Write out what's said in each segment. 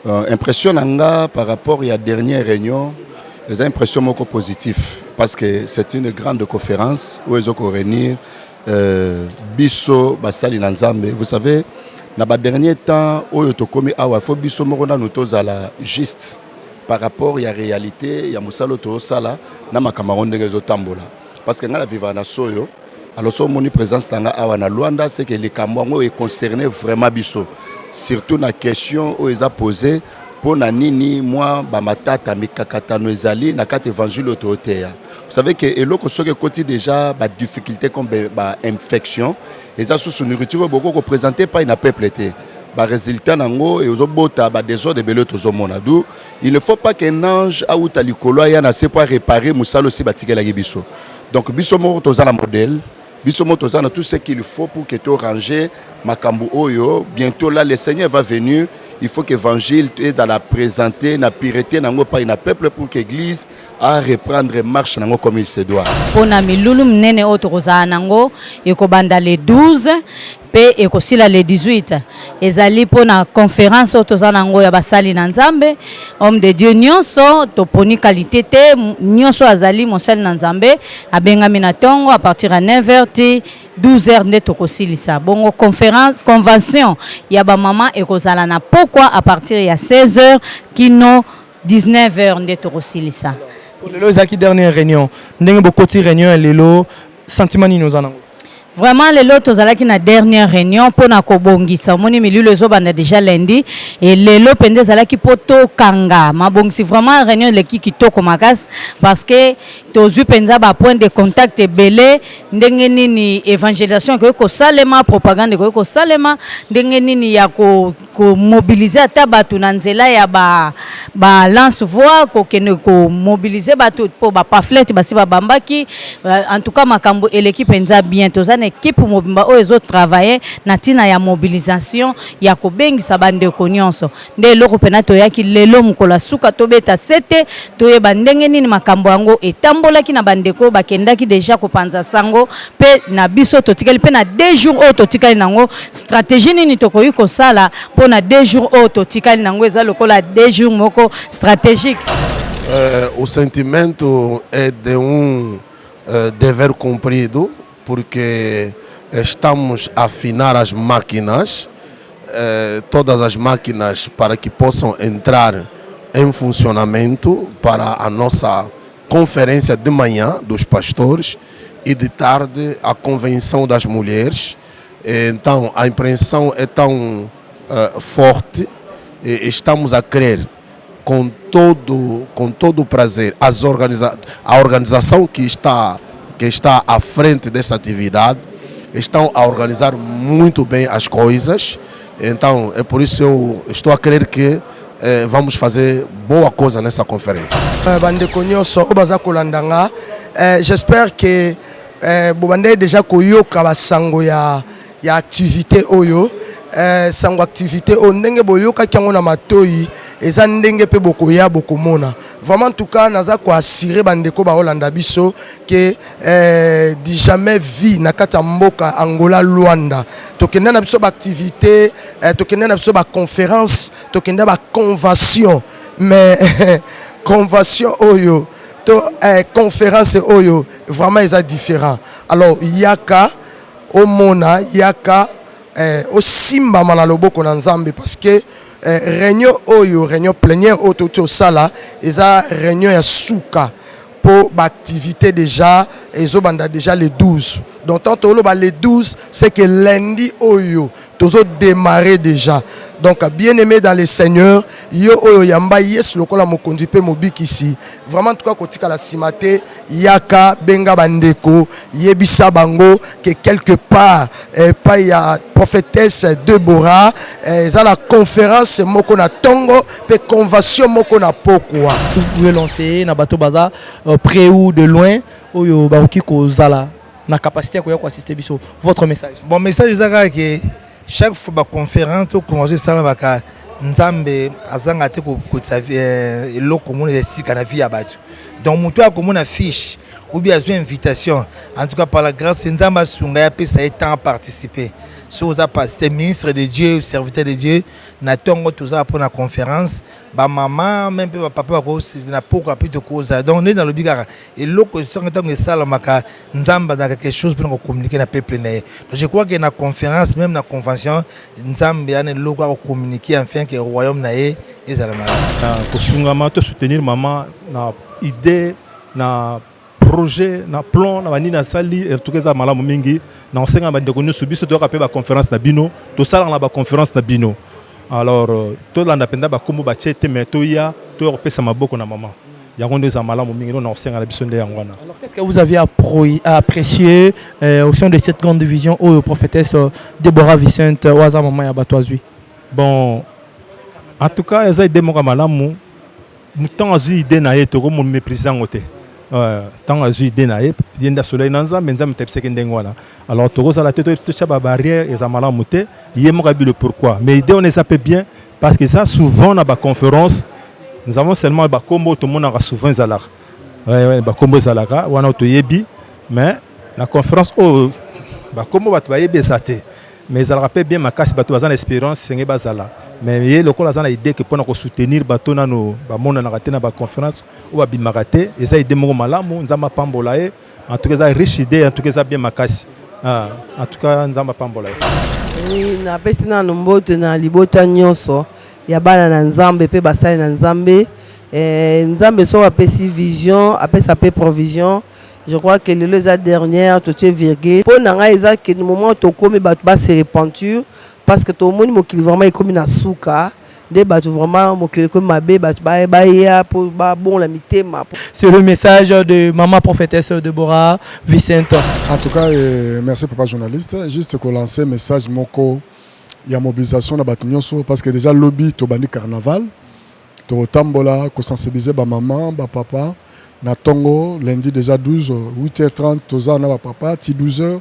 Impression nanga par rapport à la dernière réunion, les impressions sont positives parce que c'est une grande conférence où ils ont réuni Bisso Basali Nanzambe. Vous savez, dans les derniers temps, où ils ont commis awa faut Bisso Morona nous tous à la juste par rapport à la réalité, il y a Moussalo Tosala, na makamaron de réseau Tambola. Parce que dans la vivana soyo, alors son moni présence tanga awa na Luanda, c'est que les Camerounais est concerné vraiment Bisso. Surtout la question où ils ont posé pour nini moi bamatata mikakatano ezali na kat évangile autotéa. Vous savez que eloko soki côté déjà ba difficulté comme ba infection et ça sous nourriture beaucoup représenté par une peuple été. Ba résultat nango et ozobota ba désordre de belo tozomona dou il ne faut pas qu'un ange a outa likolo ya na se pour réparer musalo si batikela biso. Donc biso mo tozana modèle biso mo tozana tout ce qu'il faut pour que tu ranger makambu oyo bientôt là le Seigneur va venir. Il faut que l'évangile soit la présenter, la pureté, pas une peuple pour que l'église a reprendre marche comme il se doit. Pour na milulu mnene otokoza nango ekobanda le 12 pe ekosila le 18 ezali pour na conférence otoza nango ya basali na Nzambe homme de Dieu nyonso toponi qualité te nyonso azali mosali na Nzambe abengami na tongo à partir à 9h 12h nde tokosilisa bongo conférence convention ya ba mama ekozala na pourquoi à partir ya 16h kino 19h nde tokosilisa. Pour le zaki dernière réunion ndenge bokoti réunion lelo sentiment ni nous en vraiment les lots tozalaki na dernière réunion pour na kobongisa moni milulu ezobanda déjà lundi et les lots pende zalaki poto kanga mabongisi vraiment réunion leki kitoko makasi parce que tozu penza ba point de contact belé ndenge nini évangélisation ko salema propagande ko salema ndenge nini ya ko mobiliser ata batu na nzela ya ba lance voix ko kene ko mobiliser batu po ba pamphlet basi ba bambaki en tout cas makambo eleki penza bien tozana équipe mobimba o ezo travailler na tina ya mobilisation ya ko bengisa bande ko nyonso nde loko pena to yaki lelo mukola suka to beta sete to ye bandenge nini makambo yango etambolaki na bandeko bakendaki déjà ko panza sango pe na biso totikali pe na 2 jours o totikali nango stratégie nini to koyi ko sala po na 2 jours o totikali nango eza lokola 2 jours moko stratégique. O sentimento é de dever cumprido porque estamos a afinar as máquinas, todas as máquinas para que possam entrar em funcionamento para a nossa conferência de manhã dos pastores e de tarde a convenção das mulheres. Então a impressão é tão forte e estamos a querer com todo o prazer a organização que está à frente dessa atividade, estão a organizar muito bem as coisas. Então, é por isso que eu estou a crer que vamos fazer boa coisa nessa conferência. J'espère que Bobande déjà koyoka basango ya activité oyo sango activité ondenge boyoka kyango na matoi eza ndenge pe bokoya bokomona. Vraiment en tout cas naza ko assurer bandeko ba Holanda biso que di jamais vie na kata mboka Angola Luanda tokenda na biso ba activité tokenda na biso ba conférence tokenda ba convention mais convention oyo to conférence oyo vraiment eza différent. Alors yaka omona yaka au simba mana loboko na Nzambe parce que réunion oyo réunion plénière autour sala eza réunion ya suka pour activité déjà ezobanda déjà le 12 donc tant le 12 c'est que lundi oyo tozo démarrer déjà donc bien aimé dans le Seigneur yo oyo yamba yes lokola mokonzi pe mobikisi vraiment en tout cas kotika la simate yaka benga bandeko yebisa bango que quelque part pas ya prophétesse Deborah ça la conférence moko na tongo pe convention moko na pokwa vous pouvez lancer na bateau baza près ou de loin oyo baoki ko zala na capacité ko assister biso votre message. Bon message ezaka que chaque fois ba conférence to convention sala baka Nzambe azanga te ko eloko mona ya sika na vie ya bato donc mutu akomona fiche ou bien une invitation. En tout cas, par la grâce, Nzamba Sunga ça a temps à participer. Si vous avez passé ministre de Dieu, serviteur de Dieu, na tongo tout ça pour la conférence, ba maman, même papa, na pourquoi plus de cause. Donc on est dans le bigara. Et l'autre, c'est que ça, Nzamba dans quelque chose pour communiquer na peuple. Donc je crois que na conférence, même na convention, Nzamba a le logo à communiquer enfin que le royaume naé est à la maman. Pour soutenir maman, na idée, na projet na plan na bani na sali en tout cas malamu mingi na ensenga ba ndeko nyoso biso to rappeler ba conférence na bino to sala na ba conférence na bino alors to la ndapenda ba kombo ba chete mais to ya to repesa maboko na maman yango ndio za malamu mingi na ensenga na biso nde yangwana. Alors qu'est-ce que vous avez apprécié au sein de cette grande division au prophétesse Deborah Vicente waza maman ya batozui? Bon en tout cas eza idée moko malamu mutant azu idée na yeto ko mon mépriser ngote. Tant que j'ai dit naïf, il y a soleil dans ça, mais ça me tape ce qu'il alors tout ça la tête tout ça barrière et ça m'a monté. Il y a le pourquoi. Mais l'idée on les appelle bien parce que ça souvent dans la conférence, nous avons seulement ba combo tout le monde a souvent zalar. Ba combo zalara, on a autoyebi, mais la conférence oh ba combo ba toyebi ça te. Mais ça rappelle bien ma casse bateau bazan espérance c'est bazala. Mais il y a le col a idée que pour soutenir bateau na no ba mona na raté na ba conférence ou ba bimaraté et ça idée mo malamu nzamba pambolae en tout cas ça riche idée en tout cas ça bien ma casse en tout cas nzamba pambolae. Oui na pesi na nombote na libota nyonso ya bana na nzambe pe basali na nzambe nzambe so apesi vision apesa pe provision. Je crois que les dernières, tout est virgule. Pour nous, que le moment où tu vas se repentir, parce que tout le monde est vraiment comme une souka. C'est le message de maman prophétesse Deborah Vicente. En tout cas, merci papa journaliste. Juste pour lancer un message, il y a mobilisation parce que déjà lobby Tobani Carnaval, Tambola, pour sensibiliser maman, papa. Na Tongo, lundi déjà 12, 8h30, toza na papa, ti 12h.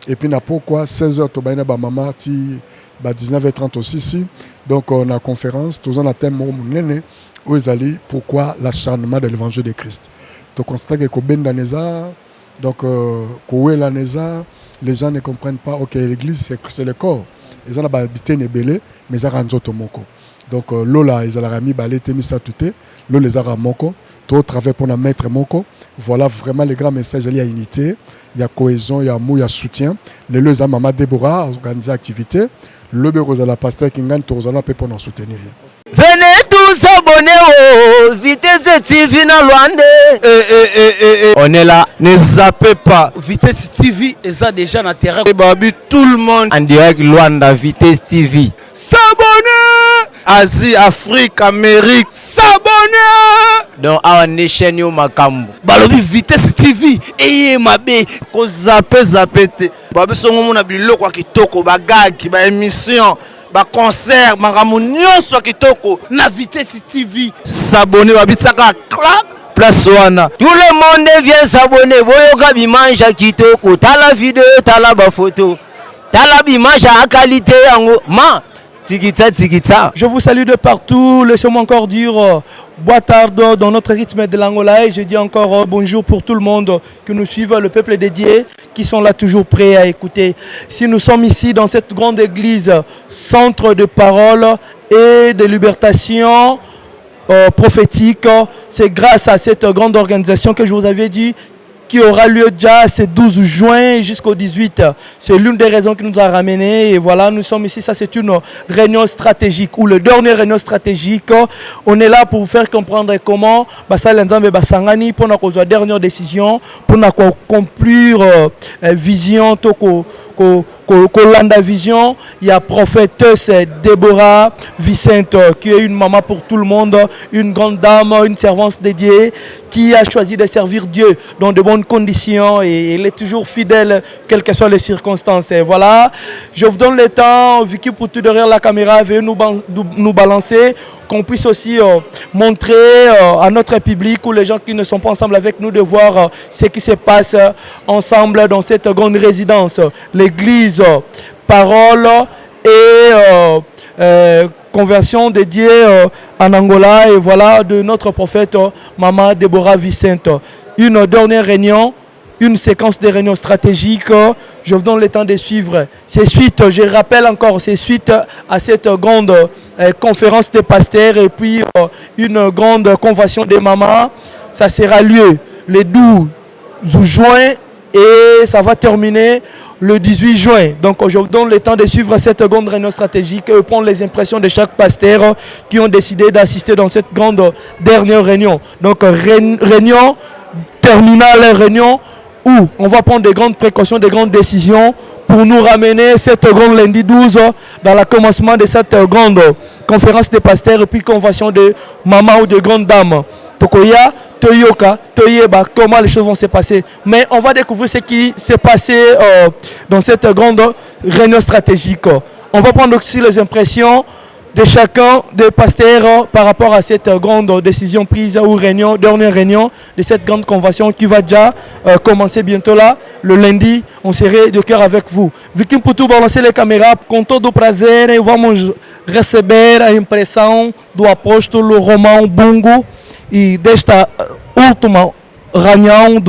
Et puis na pourquoi 16h, toba na maman, ti 19h30 aussi ici. Donc on a conférence, toza na thème monene, où ils allaient pourquoi l'acharnement de l'évangile de Christ. Donc on constate que Kobenda Neza, donc Kouela Neza, les gens ne comprennent pas, ok, l'église c'est le corps. Ils ont habité Nebele, mais ils ont rendu Tomoko. Donc Lola, ils ont mis balé, mis ça tout, Lola les a ramoko. Tout travail pour la mettre moko. Voilà vraiment les grands messages. Il y a unité, il y a cohésion, il y a amour, il y a soutien. Les deux à Maman Deborah organiser activité. Le bureau de la pasteur qui gagne tous les pour nous soutenir. Venez tous abonner au Vitesse TV na Luande. On est là, ne zappez pas. Vitesse TV est déjà dans terrain. Babi tout le monde en direct Luanda Vitesse TV. S'abonner. Asie, Afrique, Amérique. S'abonner. Donc à une chaîne yo makambo. Balobi Vitesse TV et mabe ko zappé. Babi songo mona biloko kitoko bagagi ba émission. Ba concert maramu nyonso kitoko na Vitesse TV. S'abonner babitsaka clac place wana. Tout le monde vient s'abonner. Boyoka bimanja kitoko, tala vidéo, tala ba photo. Tala bimanja à qualité yango. Ma Tigita. Je vous salue de partout. Laissez-moi encore dire boa tarde dans notre rythme de l'Angola. Et je dis encore bonjour pour tout le monde qui nous suivent, le peuple dédié, qui sont là toujours prêts à écouter. Si nous sommes ici dans cette grande église, centre de parole et de libération prophétique, c'est grâce à cette grande organisation que je vous avais dit qui aura lieu déjà ce 12 juin jusqu'au 18. C'est l'une des raisons qui nous a ramenés. Et voilà, nous sommes ici. Ça, c'est une réunion stratégique ou le dernier réunion stratégique. On est là pour vous faire comprendre comment Basal Nzambe Basangani pour la dernière décision, pour conclure vision toko. Kolanda Vision, il y a prophétesse Deborah Vicente qui est une maman pour tout le monde, une grande dame, une servante dédiée qui a choisi de servir Dieu dans de bonnes conditions et elle est toujours fidèle quelles que soient les circonstances. Et voilà, je vous donne le temps, Vicky pour tout derrière la caméra, veuillez nous balancer, qu'on puisse aussi montrer à notre public ou les gens qui ne sont pas ensemble avec nous de voir ce qui se passe ensemble dans cette grande résidence, l'église, parole et conversion dédiée en Angola et voilà de notre prophète Maman Deborah Vicente. une dernière réunion, une séquence de réunions stratégiques. Je vous donne le temps de suivre. C'est suite, je rappelle encore, c'est suite à cette grande conférence des pasteurs et puis une grande convention des mamans. Ça sera lieu le 12 juin et ça va terminer le 18 juin. Donc je vous donne le temps de suivre cette grande réunion stratégique et prendre les impressions de chaque pasteur qui ont décidé d'assister dans cette grande dernière réunion. Donc réunion terminale, réunion où on va prendre des grandes précautions, des grandes décisions pour nous ramener cette grande lundi 12 dans le commencement de cette grande conférence des pasteurs et puis convention de mamans ou de grandes dames. Tokoya, Toyoka, Toyeba, comment les choses vont se passer. Mais on va découvrir ce qui s'est passé dans cette grande réunion stratégique. On va prendre aussi les impressions de chacun des pasteurs par rapport à cette grande décision prise ou réunion, dernière réunion de cette grande convention qui va déjà commencer bientôt là. Le lundi, on serait de cœur avec vous. Vikim Poutou, balancer les caméras, com todo prazer, vamos receber a impressão do apóstolo Romão Bungo e desta última reunião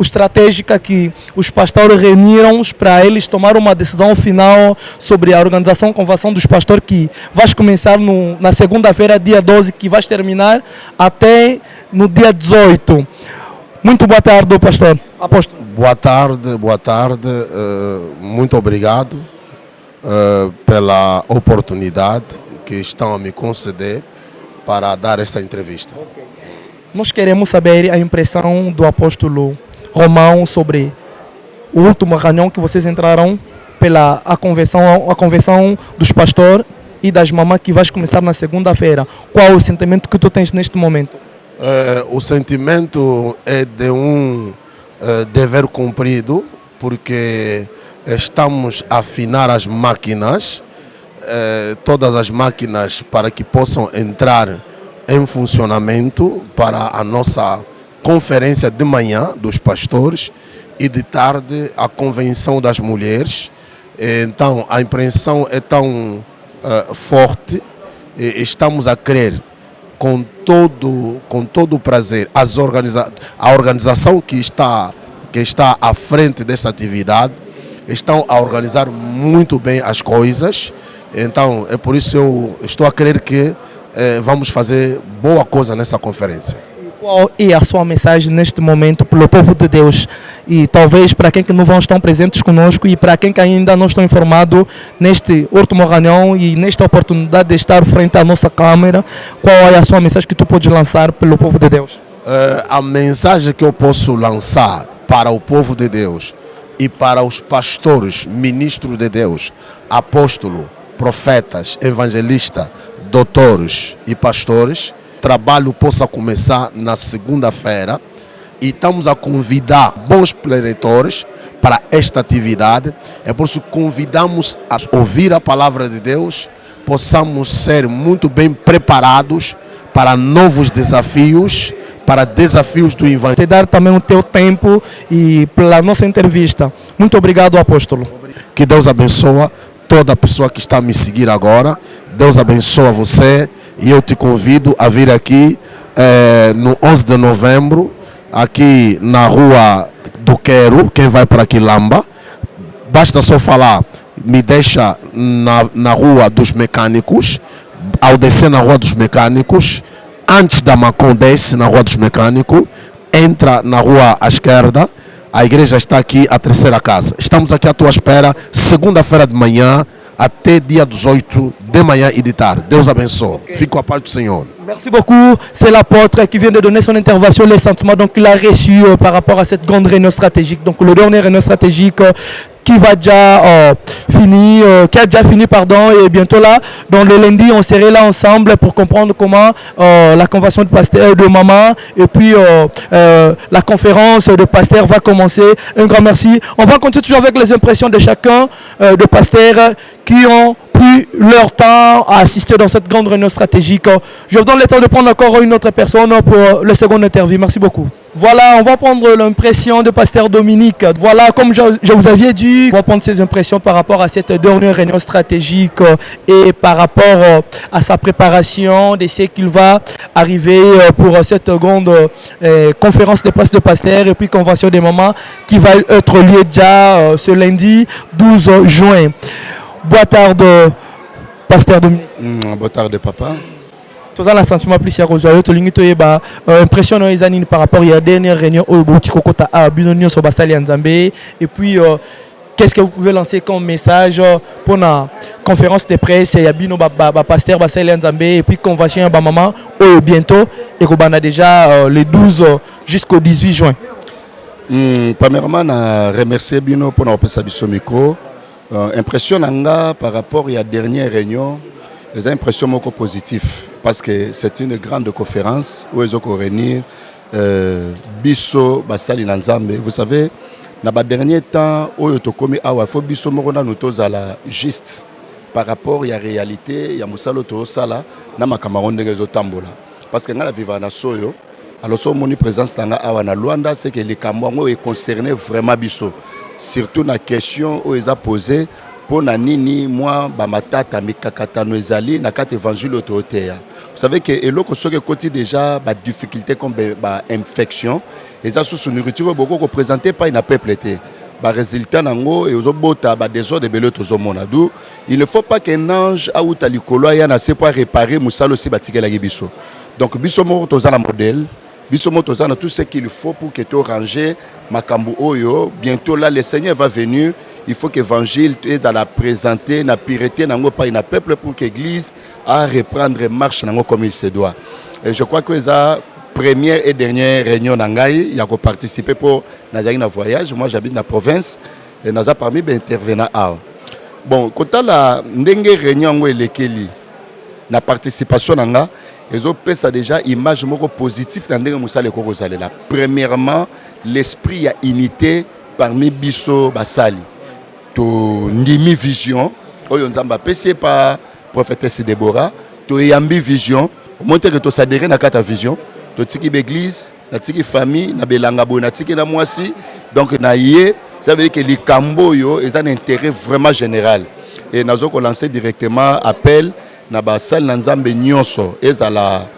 estratégica que os pastores reuniram para eles tomar uma decisão final sobre a organização convenção dos pastores que vai começar na segunda-feira, dia 12, que vai terminar até no dia 18. Muito boa tarde, pastor. Apóstolo. Boa tarde. Muito obrigado pela oportunidade que estão a me conceder para dar esta entrevista. Nós queremos saber a impressão do apóstolo Romão sobre a última reunião que vocês entraram pela a convenção dos pastores e das mamães que vai começar na segunda-feira. Qual o sentimento que tu tens neste momento? O sentimento é de dever cumprido, porque estamos a afinar as máquinas, todas as máquinas para que possam entrar em funcionamento para a nossa conferência de manhã dos pastores e de tarde a convenção das mulheres. Então a impressão é tão forte, estamos a querer com todo o prazer a organização que está à frente dessa atividade estão a organizar muito bem as coisas. Então é por isso eu estou a crer que vamos fazer boa coisa nessa conferência. Qual é a sua mensagem neste momento para o povo de Deus? E talvez para quem que não estão presentes conosco e para quem que ainda não estão informados neste último reunião e nesta oportunidade de estar frente à nossa câmera, qual é a sua mensagem que tu pode lançar pelo povo de Deus? A mensagem que eu posso lançar para o povo de Deus e para os pastores, ministros de Deus, apóstolos, profetas, evangelistas, doutores e pastores, o trabalho possa começar na segunda-feira e estamos a convidar bons preletores para esta atividade. É por isso que convidamos a ouvir a palavra de Deus, possamos ser muito bem preparados para novos desafios, para desafios do Evangelho. Te dar também o teu tempo e pela nossa entrevista. Muito obrigado, apóstolo. Que Deus abençoe toda a pessoa que está a me seguir agora. Deus abençoe você e eu te convido a vir aqui no 11 de novembro, aqui na Rua do Quero, quem vai para Quilamba. Basta só falar, me deixa na Rua dos Mecânicos, ao descer na Rua dos Mecânicos, antes da Macon desce na Rua dos Mecânicos, entra na Rua à esquerda, a igreja está aqui, a terceira casa. Estamos aqui à tua espera, segunda-feira de manhã, até dia 18 de manhã et de tarde. Deus abençoe. Fique com a paz do Senhor. Merci beaucoup. C'est l'apôtre qui vient de donner son intervention, les sentiments donc qu'il a reçus par rapport à cette grande réunion stratégique. Donc le dernier réunion stratégique qui va déjà qui a déjà fini, pardon, et bientôt là, dans le lundi, on serait là ensemble pour comprendre comment la convention de pasteur de maman et puis la conférence de pasteur va commencer. Un grand merci. On va continuer toujours avec les impressions de chacun de pasteurs qui ont pris leur temps à assister dans cette grande réunion stratégique. Je vous donne le temps de prendre encore une autre personne pour le second interview. Merci beaucoup. Voilà, on va prendre l'impression de Pasteur Dominique. Voilà, comme je vous avais dit, on va prendre ses impressions par rapport à cette dernière réunion stratégique et par rapport à sa préparation de ce qu'il va arriver pour cette grande conférence de presse de Pasteur et puis convention des mamans qui va être liée déjà ce lundi 12 juin. Boa tarde, Pasteur Dominique. Boa tarde, papa. Tous un sentiment plus sérieux, tu as impression par rapport à la dernière réunion au Botikokota à Binonio sur Basali Nzambe. Et puis, qu'est-ce que vous pouvez lancer comme message pour la conférence de presse? Il y a Bino Pasteur Basali Nzambe et puis convention à maman bientôt et qu'on a déjà le 12 jusqu'au 18 juin. Premièrement, je remercie Bino pour notre micro. Impression par rapport à la dernière réunion, les impressions sont positives parce que c'est une grande conférence où ils ont réuni Bisso Basali Nzambe. Vous savez, dans le dernier temps, où il faut Bisso Morona nous juste par rapport à la réalité, il y a Moussalo Sala, dans ma Cameroun de Tambola. Parce que dans la vivre à Soyo, alors son moni présence dans la Luanda, c'est que les Camerounais est concerné vraiment Bisso. Surtout la question où ils ont posé. Pour nini moi bamatata mikakatano ezali na kati évangile autotéa. Vous savez que eloko soki côté déjà ba difficulté comme ba infection et ça sous nourriture beaucoup représenté par une peuple été. Ba résultat nango et ozobota ba désordre de belo tozomona. D'où il ne faut pas qu'un ange a outa likolo ya na se pour réparer musalo si batikela biso. Donc biso mo tozana modèle, biso mo tozana tout ce qu'il faut pour que tu ranger makambu oyo. Bientôt là le Seigneur va venir. Il faut que l'évangile est à la présenter, la pureté pas une peuple pour que l'église a reprendre marche comme il se doit. Et je crois que la première et dernière réunion il y a participé pour un voyage. Moi j'habite dans la province et nous avons parmi les intervenants. Bon, quand la réunion la participation ils ont déjà une image positive dans le premièrement, l'esprit a unité parmi Bisso Basali. To ndimi vision oyo nzamba pesi par prophétesse Déborah to yambi vision montre que to s'adhérer na kata vision to tiki l'église na tiki famille na belanga bo na tiki na mwasi donc na yé ça veut dire que les cambo yo ils ont un intérêt vraiment général et nous avons lancé directement appel na ba salle nzambe nyonso ezala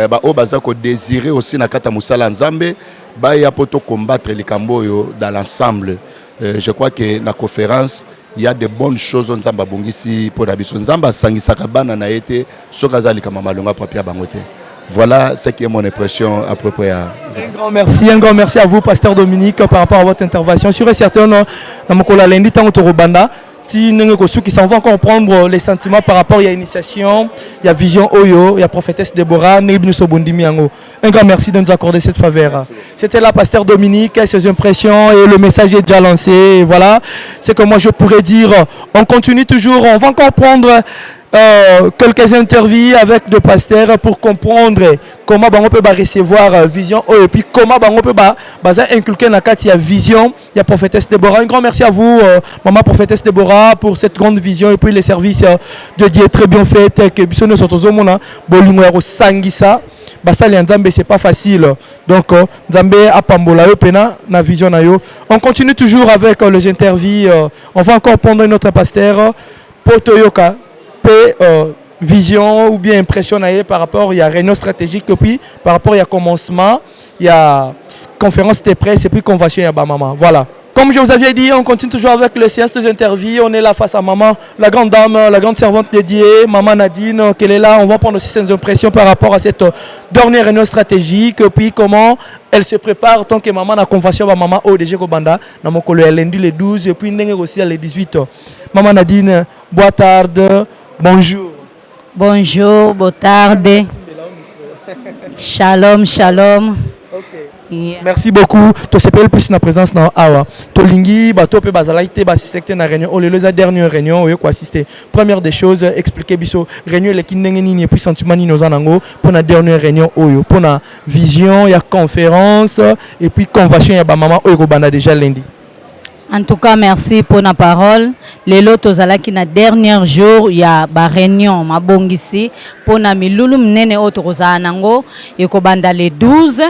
ba o baza ko désirer aussi na kata musala nzambe ba ya poto combattre les cambo yo dans l'ensemble. Je crois que dans la conférence, il y a de bonnes choses Nzamba bongisi pour Nabiso. Nzamba sangisaka bana na été sokazali kama malonga papia bangote. Voilà ce qui est mon impression à propos à... Un grand merci à vous, Pasteur Dominique, par rapport à votre intervention. Sur et certain, dans mon collègue lundi, tant que Rubanda, qui s'en vont comprendre les sentiments par rapport à l'initiation, il y a Vision Oyo, il y a Prophétesse Déborah, un grand merci de nous accorder cette faveur. C'était là, Pasteur Dominique, ses impressions et le message est déjà lancé. Et voilà, c'est que moi je pourrais dire, on continue toujours, on va encore prendre quelques interviews avec des pasteurs pour comprendre comment on peut recevoir vision et puis comment on peut inculquer dans la vision. Il y a Prophétesse Déborah. Un grand merci à vous, maman Prophétesse Déborah, pour cette grande vision et puis les services de Dieu très bien faits que Bissono Sotozomona, Bolingwero Sangisa, Basali Nzambe, c'est pas facile. Donc, Nzambe a Pambola Pena, na vision na yo. On continue toujours avec les interviews. On va encore prendre notre pasteur, Potoyoka. Vision ou bien impression par rapport à la réunion stratégique et puis par rapport à commencement, il y a conférence de presse et puis convention à maman. Voilà. Comme je vous avais dit, on continue toujours avec le séance des interviews. On est là face à maman, la grande dame, la grande servante dédiée, maman Nadine, qu'elle est là. On va prendre aussi ses impressions par rapport à cette dernière réunion stratégique et puis comment elle se prépare tant que maman a convention à maman ODG Kobanda, dans mon collègue lundi le 12 et puis aussi le 18. Maman Nadine, boa tarde. Bonjour. Bonjour, bonne tarde. Shalom, shalom. Okay. Yeah. Merci beaucoup. Tu sais plus na présence dans Awa. Tolingi, bato pe bazalaite ba assister na réunion. Oh les dernière réunion oyo ko assister. Première des choses, expliquer biso réunion le kinenge nini et puis sentiment ni nos anango pour la dernière réunion oyo. Pour la vision, il y a conférence et puis convention ya ba maman oyo ko banda déjà lundi. En tout cas, merci pour la parole. Les lotos qui na dernier jour, il y a ba réunion, ma bongisi, pour na milulu mnene otokoza nango, et ko banda les 12,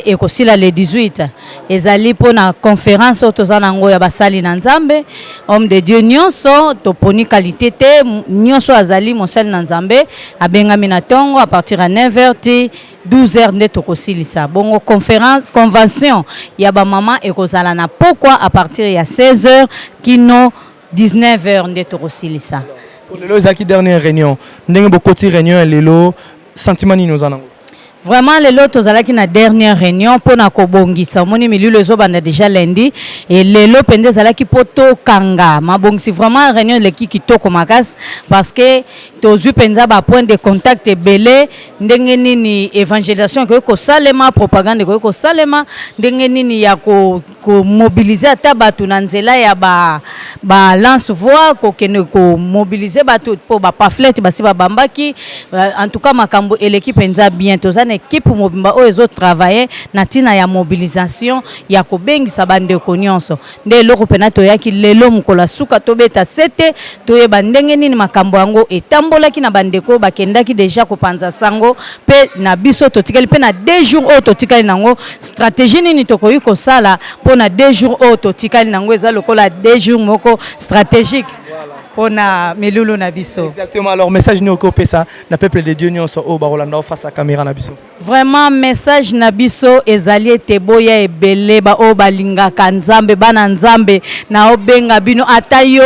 et aussi les 18. Ezali pour na conférence otoza nango ya basali na nzambe, homme de Dieu nyonso, toponi qualité te, nyonso azali mosali na nzambe, abenga minatongo à partir à 9h 12h nde tokosilisa. Bongo conférence, convention, ya ba maman et kozala na pourquoi à partir ya 16h kino 19h nde tokosilisa. Pour le zaki dernière réunion, ndenge bokoti réunion lelo sentiment ni nous en Vraiment, les lots tozalaki na dernière réunion pour na kobongisa. Moni milu le zo banda déjà lundi et les lots pende zalaki poto kanga. Ma bongisi vraiment réunion le ki kitoko makas parce que tozu penza ba point de contact belé ndenge nini évangélisation ko salema propagande ko salema ndenge nini ya ko mobiliser ata batu na nzela ya ba lance voix ko kene ko mobiliser batu po ba pamphlet basi ba bambaki en tout cas makambo et l'équipe penza bien tozana équipe mobimba o ezo travailler na tina ya mobilisation ya ko bengisa bande ko nyonso nde loko pena to yaki lelo mukola suka to beta sete to ye bandenge nini makambo yango etambolaki na bandeko bakendaki déjà ko panza sango pe na biso to tikali pe na 2 jours o to tikali nango stratégie nini to koyi ko sala po na 2 jours o to tikali nango eza lokola 2 jours moko stratégique. Pona milulu na biso. Exactement. Alors message ni oko pesa na peuple de Dieu nyonso o barolanda face à caméra na biso. Vraiment message na biso ezali te boya ebele ba o balinga kanzambe bana nzambe na obenga bino atayo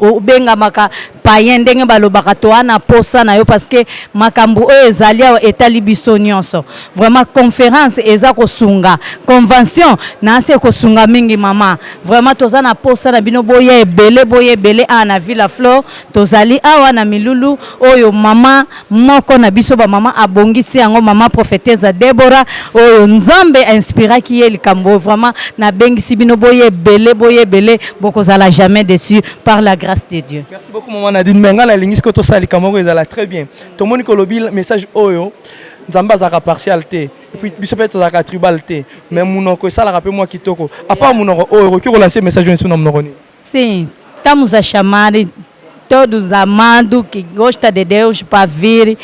o benga maka payen ndenge balobaka to ana posa na yo parce que makambu o ezali etali biso nyonso. Vraiment conférence eza ko sunga convention na se ko sunga mingi mama. Vraiment toza na posa na bino boya ebele ana villa Flor tozali awa na milulu oyo mama moko na biso ba mama abongisi yango mama prophétesse Deborah oyo nzambe inspiraki ye likambo vraiment na bengisi bino boye belé bokozala jamais déçu par la grâce de Dieu. Merci beaucoup maman Nadine menga na lingisi ko to sali kamoko ezala très bien. To moni ko lobi message oyo nzamba za partialité et puis biso peut to za tribalité mais munoko sala rappel moi kitoko à part munoko oyo ko lancer message sur na munoko ni. Sim. Estamos a chamar todos amados que gostam de Deus para vir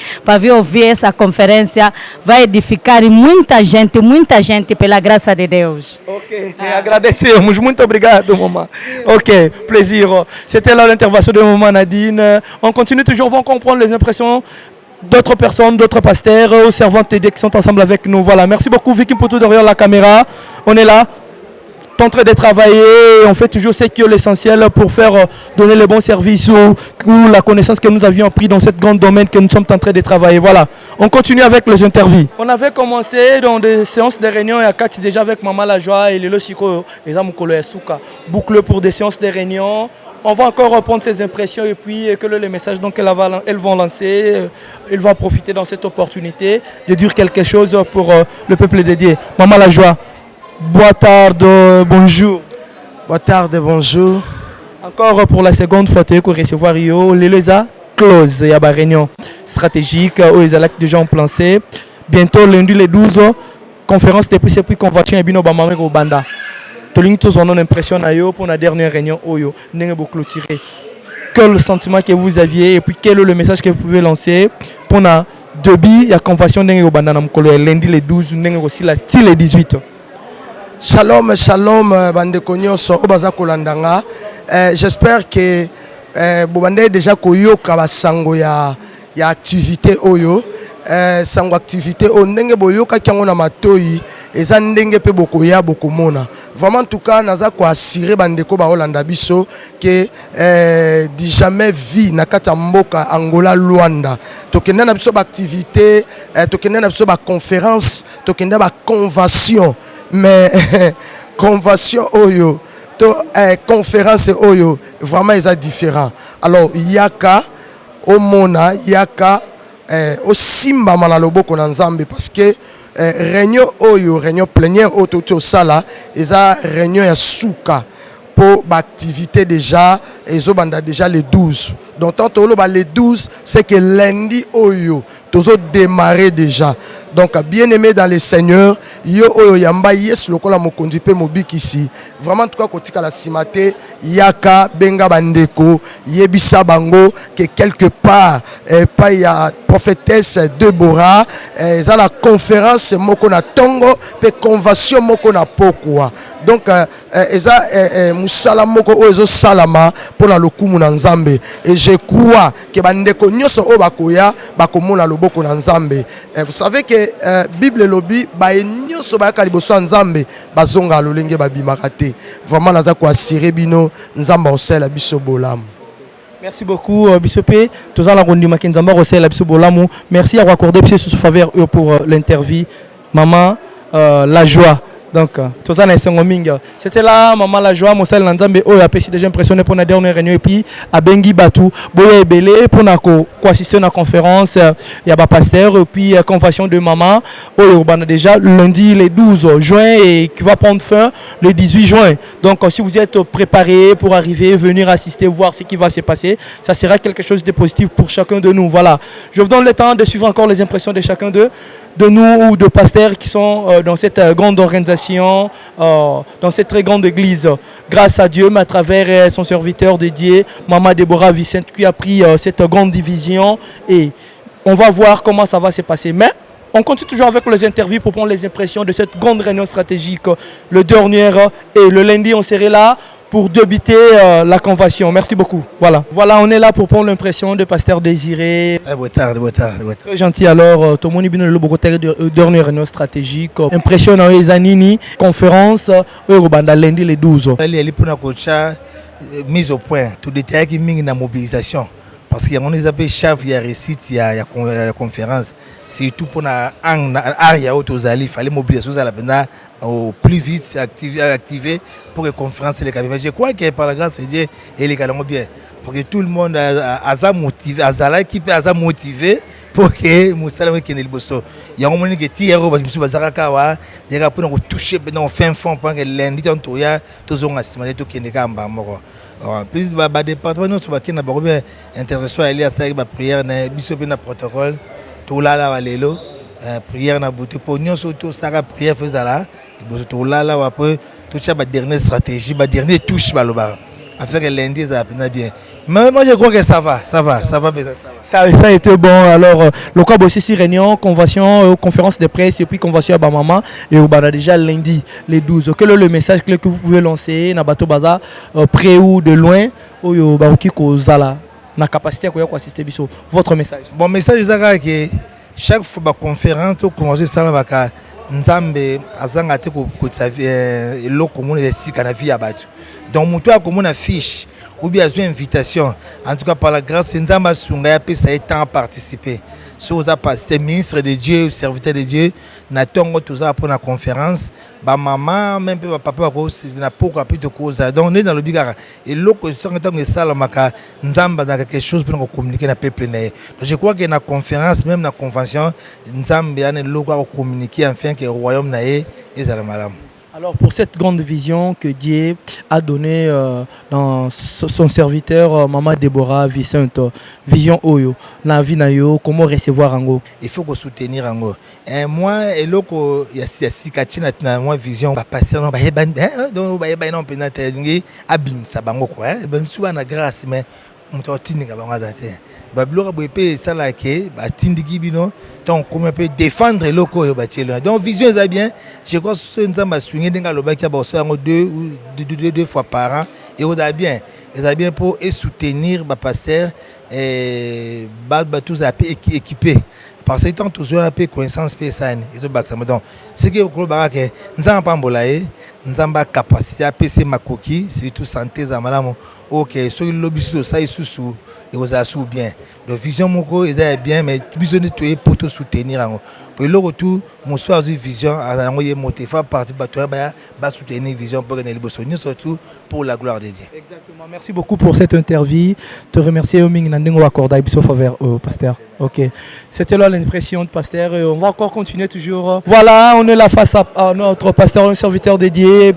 ouvir essa conferência. Vai edificar muita gente pela graça de Deus. Ok, agradecemos. Muito obrigado, maman. Ok, plaisir. C'était là l'intervention de maman Nadine. On continue toujours, on va comprendre les impressions d'autres personnes, d'autres pasteurs, servantes TD qui sont ensemble avec nous. Voilà, merci beaucoup Vicky pour tout derrière la caméra. On est là. En train de travailler, on fait toujours ce qui est l'essentiel pour faire donner le bon service ou la connaissance que nous avions pris dans cette grande domaine que nous sommes en train de travailler. Voilà, on continue avec les interviews. On avait commencé dans des séances de réunion à Cathy déjà avec Maman La Joie et Lelo Siko, les Amukolo et Souka. Boucle pour des séances de réunion. On va encore reprendre ses impressions et puis que les messages elles vont lancer, elles vont profiter dans cette opportunité de dire quelque chose pour le peuple dédié. Maman La Joie. Boa tarde, bonjour. Boa tarde, bonjour. Encore pour la seconde fois, tu as recevoir Rio, l'ELESA close, il y a une réunion stratégique où ils ont déjà placé. Bientôt, lundi le 12, conférence depuis cette convention et bino bamame au banda. Tous ont une impression pour la dernière réunion où vous avez clôturé. Quel est le sentiment que vous aviez et puis quel est le message que vous pouvez lancer pour la début de la convention au banda lundi le 12, aussi le 18. Shalom, bande konyoso obaza kolandanga. J'espère que bobande déjà koyoka basango ya activité oyo. Sango activité o ndenge boyoka kyango na matoi eza ndenge pe bokoya bokomona. Vraiment en tout cas naza ko assurer bande ko ba Holanda biso que di jamais vie na kata mboka Angola Luanda. Tokenda na biso ba activité, tokenda na biso ba conférence, tokenda ba convention. Mais convention oyo to conférence oyo vraiment ils sont différents. Alors yaka omona yaka au simba malaloboko na nzambe parce que réunion oyo réunion plénière au sala eza réunion ya souka pour l'activité déjà et banda déjà les 12. Donc tant que les 12 c'est que lundi oyo tozo démarrer déjà. Donc bien aimé dans les seigneurs, yo oyo yamba yes lokola mokonzi pe mobikisi. Vraiment en tout cas kotika la simate yaka benga bandeko yebisa bango que quelque part pas ya prophétesse Deborah ça la conférence moko na tongo pe convention moko na pokwa. Donc eza musala moko ozo salama pour na lokumu na nzambe et je crois que bandeko nyoso o bakoya bakomona loboko na nzambe. Vous savez que Bible lobby ba nyoso ba ka liboso nzambe bazonga lolenge babimaka te. Vraiment naza ko assurer bino nzamba osela biso bolamu. Merci beaucoup Bissopé. Tous la rondi makinzamba osela biso bolamu. Merci à accorder ce faveur pour l'interview. Maman la joie. Donc, c'était là, maman la joie, Moussel Nanzambe, oh, a déjà impressionné pour la dernière réunion et puis à Bengi Batou, Boya Ebele, pour assister à la conférence, il y a un pasteur, et puis convention de maman, oh, on a déjà lundi le 12 juin et qui va prendre fin le 18 juin. Donc, si vous êtes préparés pour arriver, venir assister, voir ce qui va se passer, ça sera quelque chose de positif pour chacun de nous. Voilà. Je vous donne le temps de suivre encore les impressions de chacun de nous ou de pasteurs qui sont dans cette grande organisation, dans cette très grande église. Grâce à Dieu, mais à travers son serviteur dédié, Maman Deborah Vicente, qui a pris cette grande division. Et on va voir comment ça va se passer. Mais on continue toujours avec les interviews pour prendre les impressions de cette grande réunion stratégique. Le dernier et le lundi, on serait là pour débuter la convention. Merci beaucoup. Voilà, on est là pour prendre l'impression de pasteur Désiré. Très gentil alors, tout le monde est bien le bocoteur de dernière réunion stratégique. Impression dans les années, conférence, lundi les 12. Elle est pour mise au point, tout détail qui est la mobilisation. Parce qu'on les appelle chef, il y a récit, il y a conférence. C'est tout pour la aria autozali, il fallait mobilisation au plus vite activer pour les conférences et les cabinets. Je crois que par la grâce de Dieu, et les galons bien. Pour que tout le monde a motivé, a l'équipe a motivé pour que Moussala qui est le bosso. Il y a un moment qui tire au bas de Bazarakawa, il y a pour toucher dans fin fond pour que lundi dans Toya, tous ont assimilé tout qui n'est qu'un bamoro. En plus, le département nous sommes qui n'a pas intéressé à aller à la prière, na bisop na protocole, tout là là valélo, prière na bouté pour nous surtout ça la prière faisait là, tout là là après tout ça dernière stratégie, dernière touche baloba. Afin que lundi ça va bien. Mais moi je crois que ça va bien. Ça a été bon. Alors, le cas aussi si réunion, convention, conférence de presse et puis convention à Bamama et on a déjà lundi les 12. Quel est le message que vous pouvez lancer na bateau baza près ou de loin ou yo baoki ko zala na capacité à assister biso. Votre message. Bon message c'est que chaque fois la conférence ou convention ça va ka nzambe azanga te ko tsavi lo komune de sikana via batu. Donc mutu a komune affiche ou bien une invitation. En tout cas, par la grâce, Nzamba Sunga ça a temps à participer. Si vous avez passé ministre de Dieu, serviteur de Dieu, nous avons tout ça pour la conférence. Maman, même papa, n'a pas pu de cause. Donc, on est dans le bigara. Et l'autre, c'est que ça, Nzamba a quelque chose pour communiquer avec le peuple. Donc, je crois que dans la conférence, même dans la convention, Nzamba a l'autre communiquer enfin que le royaume est malam. Alors pour cette grande vision que Dieu a donnée dans son serviteur Maman Deborah Vicente, vision Oyo, la vie nayo, comment recevoir Ango? Il faut soutenir Ango. Et moi, et l'autre, il y a si kachina na moi vision, bah passer non, bah donc bah non penate ngi abim sa bango quoi. Ben souvent na grâce mais on t'otine ka bango date. Bah blora boepé ça là que bah tindigi bino. Donc, comment on peut défendre locaux et bâtir. Donc, vision est bien. Je crois que ce nzamba swingé dans le bac, deux fois par an. Et on a bien. Ils a bien pour soutenir les pasteurs et tous équipés. Parce que tant toujours la connaissance spéciale et tout bac. Donc, ce qui est le bac, nzamba pambolaye, nzamba capacité à passer ma coquille, surtout santé zamalamo. Ok, sur le lobby sur ça et sous et vous assure bien. La vision moko est bien, mais besoin de tout pour te soutenir. Pour le retour, mon soir de vision, à envoyer motivé partie va soutenir vision pour gagner le besoin, surtout pour la gloire de Dieu. Exactement. Merci beaucoup pour cette interview. Te remercier au Ming Nandingo Accorda Biso faveur pasteur. Ok. C'était là l'impression de pasteur. On va encore continuer toujours. Voilà, on est là face à notre pasteur, un serviteur dédié,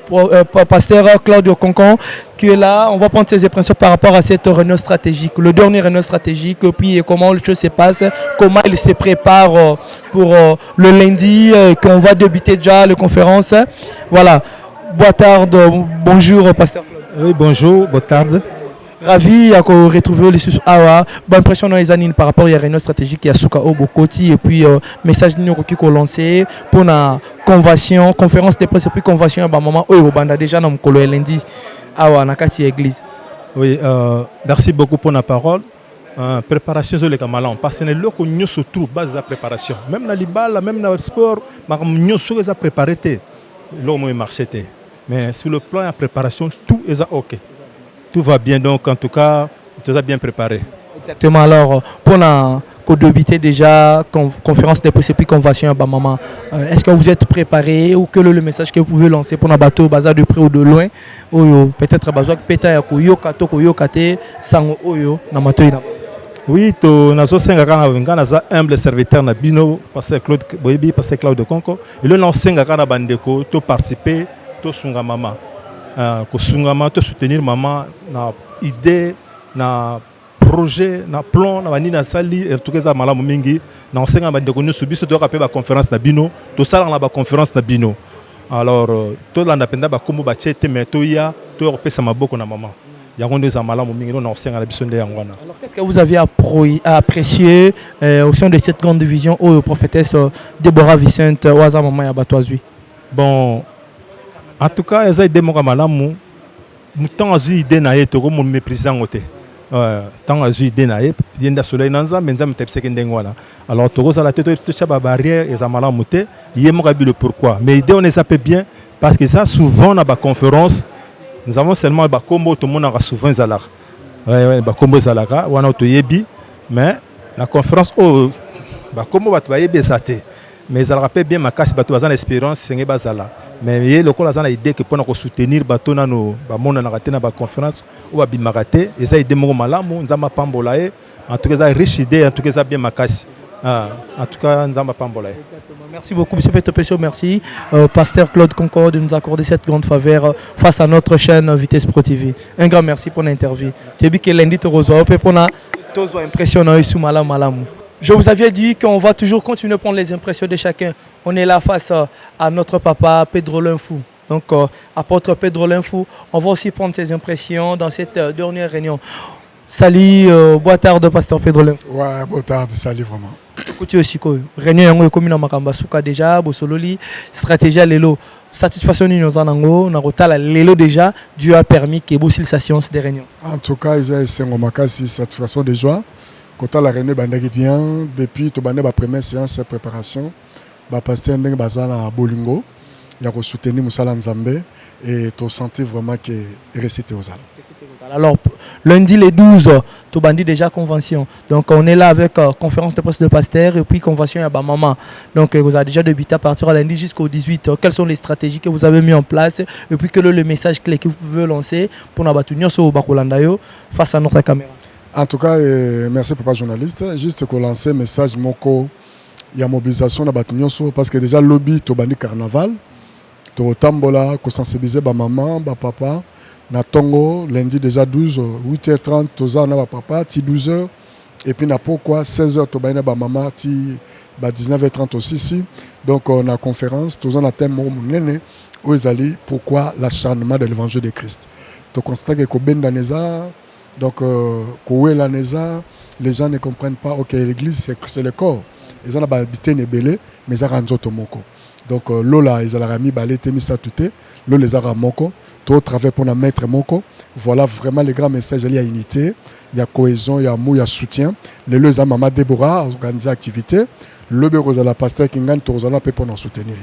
pasteur Claudio Concon, qui est là. On va prendre ses impressions par rapport à cette réunion stratégique, le dernier réunion stratégique, puis comment les choses se passent, comment il se prépare pour le lundi, qu'on va débuter déjà les conférences. Voilà. Boitard, bonjour, pasteur Claude. Oui, bonjour, Boitard. Ravi de retrouver les sous Awa. Bonne impression dans les années par rapport à la réunion stratégique à Souka Obokoti et puis message qui a lancé pour la convention, conférence de presse et puis convention à moment où on a déjà dans le lundi à Nakati église. Oui, merci beaucoup pour la parole. Préparation sur les camarades parce que nous avons surtout base de préparation. Même dans le bal, même dans le sport, nous avons préparé l'homme marché. Mais sur le plan de préparation, tout est OK. Tout va bien, donc en tout cas, tout est bien préparé. Exactement, alors pour la débuter déjà, conférence de presse et puis convention à Bamama, est-ce que vous êtes préparé ou quel est le message que vous pouvez lancer pour la bateau, bazar de près ou de loin, peut-être besoin de péter à Koyokato, Koyokate, Sango Oyo, Namato. Oui, nous avons humble serviteur na Bino, pasteur Claude Boyebi, pasteur Claude Conco, et le lancé à Bandeko, to participer, to sunga mama. Kosungama to soutenir maman na idée na projet na plan na bani na sali et tout ça malamu mingi na ensenga ba ndeko nyusu biso to ka pe ba conférence na bino to sala na ba conférence na bino alors to la ndapenda ba kombo ba chete mais to ya to pesa maboko na maman yango ndo za malamu mingi na ensenga na biso nde yangwana. Alors qu'est-ce que vous avez apprécié au sein de cette grande division au prophétesse Deborah Vicente Waza maman ya batwazui? Bon, en tout cas, il y a des gens qui ont des idées qui ont été méprisées. Tant que idée il y a des soleil nanza mais nzam tepse kendengwana alors togo ça la tête tout ça barrière et ça mala muté yé mo le pourquoi mais idée on les appelle bien parce que ça souvent dans la conférence nous avons seulement ba combo tout le monde a souvent zalak ba combo zalaka wana to yebi mais la conférence ba combo ba to yebi saté mais ça rappelle bien ma casse bateau bazana espérance c'est bazala mais il le col a idée que pour soutenir bateau na no ba mona na raté na ba conférence ou ba bimaraté et ça idée mo malamu nzamba pambolae en tout cas ça riche idée en tout cas ça bien ma casse en tout cas nzamba pambolae. Merci beaucoup monsieur Petopesio, merci pasteur Claude Concorde de nous accorder cette grande faveur face à notre chaîne Vitesse Pro TV. Un grand merci pour l'interview. C'est bien que lundi tu reçois pour na tous impressionnant sous malamu. Je vous avais dit qu'on va toujours continuer à prendre les impressions de chacun. On est là face à notre papa Pedro Linfou. Donc, apôtre Pedro Linfou, on va aussi prendre ses impressions dans cette dernière réunion. Salut, Boitard de pasteur Pedro Linfou. Ouais, Boitard, salut vraiment. Écoutez aussi, réunion est commune à Makamba Souka déjà, Bosololi, stratégie à l'élo. Satisfaction nous en ango, na rotala l'élo déjà, Dieu a permis que Bossil sa science des réunions. En tout cas, ils ont essayé de satisfaction de joie. Quand la réunion est bien, depuis la première séance de préparation, le pasteur est à Bolingo, il a soutenu Moussala Nzambe et tu senti vraiment qu'il est récité aux Alpes. Alors, lundi les 12, tu as déjà convention. Donc, on est là avec conférence de presse de pasteur et puis convention à Bamama. Donc, vous avez déjà débuté à partir de lundi jusqu'au 18. Quelles sont les stratégies que vous avez mis en place et puis quel est le message clé que vous pouvez lancer pour nous sur Bakulandayo face à notre caméra? En tout cas, merci papa journaliste. Juste pour lancer un message, il y a mobilisation dans Batunyoso parce que déjà lobby Tobani Carnaval, Tambola, pour sensibiliser ma maman, ma papa, na Tongo, lundi déjà 12, 8h30, Toza na papa, 12h, et puis na pourquoi 16h Tobani ma maman, 19h30 aussi. Donc on a conférence, Toza na thème où ils allaient pourquoi l'acharnement de l'évangile de Christ. Tu constates que Koben Daneza. Donc, les gens ne comprennent pas, ok, l'église c'est le corps. Ils ont habité Nebele, mais ils ont rendu Tomoko. Donc, Lola, ils ont mis Balé, Témi Satute, Lola, ils ont Moko, tout travail pour la mettre Moko. Voilà vraiment les grands messages. Il y a unité, il y a cohésion, il y a amour, il y a soutien. Les deux, Maman Déborah, organiser l'activité. Le bureau de la pasteur Kingan, tout le monde peut nous soutenir.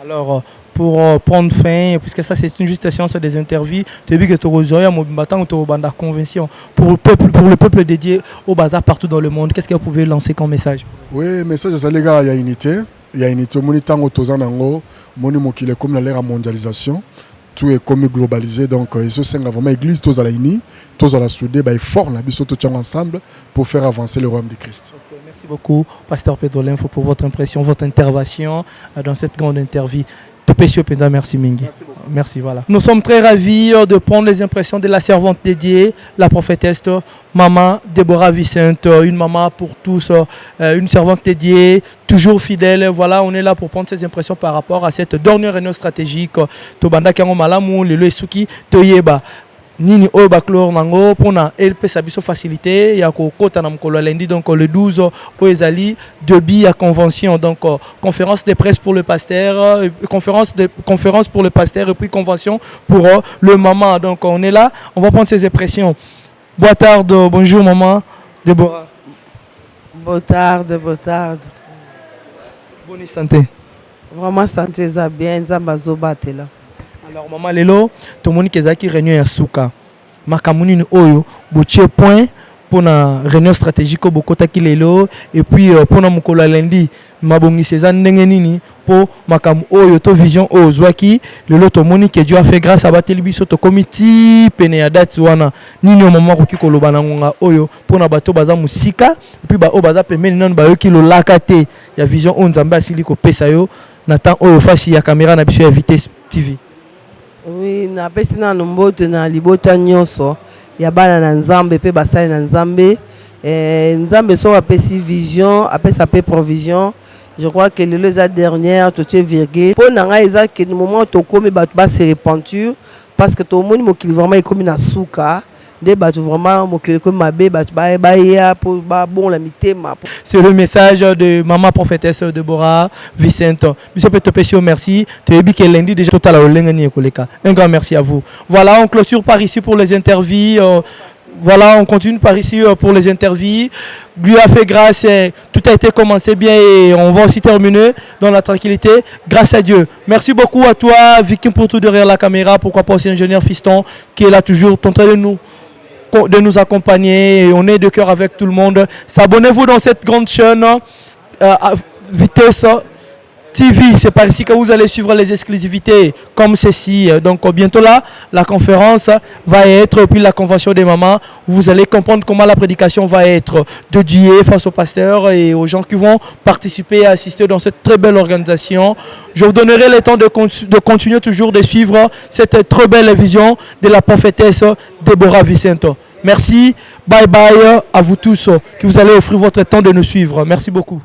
Alors, pour prendre fin, puisque ça c'est une juste séance des interviews, tu as vu que tu as la convention pour le peuple dédié au bazar partout dans le monde. Qu'est-ce que vous pouvez lancer comme message? Oui, message, c'est les gars, il y a unité. Il y a unité. Mon temps au Tozanango, mon est comme dans l'ère mondialisation. Tout est comme globalisé. Donc, il se sent vraiment l'église, tous à la unie, tous à la soudée, il est fort, nous sommes tous ensemble pour faire avancer le royaume de Christ. Okay, merci beaucoup, pasteur Pedro Linfou, pour votre impression, votre intervention dans cette grande interview. Merci Mingi. Merci, voilà. Nous sommes très ravis de prendre les impressions de la servante dédiée, la prophétesse Maman Déborah Vicente, une maman pour tous, une servante dédiée, toujours fidèle. Voilà, on est là pour prendre ces impressions par rapport à cette dernière réunion stratégique. Tobanda Kango Malamu, Lelo Esuki, Toyeba. Nini oyo baklore nango pona elpesa biso facilité ya kokota na mokolo lundi donc le 12 oyo ezali début à convention donc conférence de presse pour le pasteur conférence pour le pasteur et puis convention pour le maman. Donc on est là, on va prendre ces impressions. Boitarde, bonjour maman Déborah. Boitarde. Bonne santé. Vraiment santé ça bien, Zambazo batela. Alors maman lelo to moni kezaki réunion ya suka makamuni ni oyo botie point pour na réunion stratégique bokotaki lelo et puis pour na mokolo lundi mabongisi eza ndenge nini po makamu oyo to vision oyo zwaki lelo to moni que Dieu a fait grâce à bateli biso to comité pene ya date wana nini o maman koki koloba na ngonga oyo pour na bato baza musika et puis ba o baza pemeni nanu ba yoki lo lakate ya vision on nzambe asili ko pesa yo na temps oyo fasi ya caméra na biso ya Vitesse TV. Oui, na pesi na nombote na libota nyonso ya bana na nzambe pe basali na nzambe nzambe so apesi vision apesa pe provision. Je crois que le les dernière totie virgule pour nanga eza que le moment to komi ba se repentir parce que tout le monde mokili vraiment ekomi na suka de batu vraiment mokili ko mabe batu ba ya pour ba bon la mitema. C'est le message de maman prophétesse Déborah Vicente. Monsieur Petopesio, merci. Tu es bien que lundi déjà total au lengani koleka. Un grand merci à vous. Voilà, on clôture par ici pour les interviews. Voilà, on continue par ici pour les interviews. Dieu a fait grâce, tout a été commencé bien et on va aussi terminer dans la tranquillité. Grâce à Dieu. Merci beaucoup à toi, Vicky, pour tout derrière la caméra. Pourquoi pas aussi ingénieur Fiston qui est là toujours en train de nous accompagner. Et on est de cœur avec tout le monde. S'abonnez-vous dans cette grande chaîne Vitesse TV. C'est par ici que vous allez suivre les exclusivités comme ceci. Donc bientôt là, la conférence va être, puis la convention des mamans. Vous allez comprendre comment la prédication va être dédiée face aux pasteurs et aux gens qui vont participer et assister dans cette très belle organisation. Je vous donnerai le temps de continuer toujours de suivre cette très belle vision de la prophétesse Déborah Vicente. Merci, bye bye à vous tous qui vous allez offrir votre temps de nous suivre. Merci beaucoup.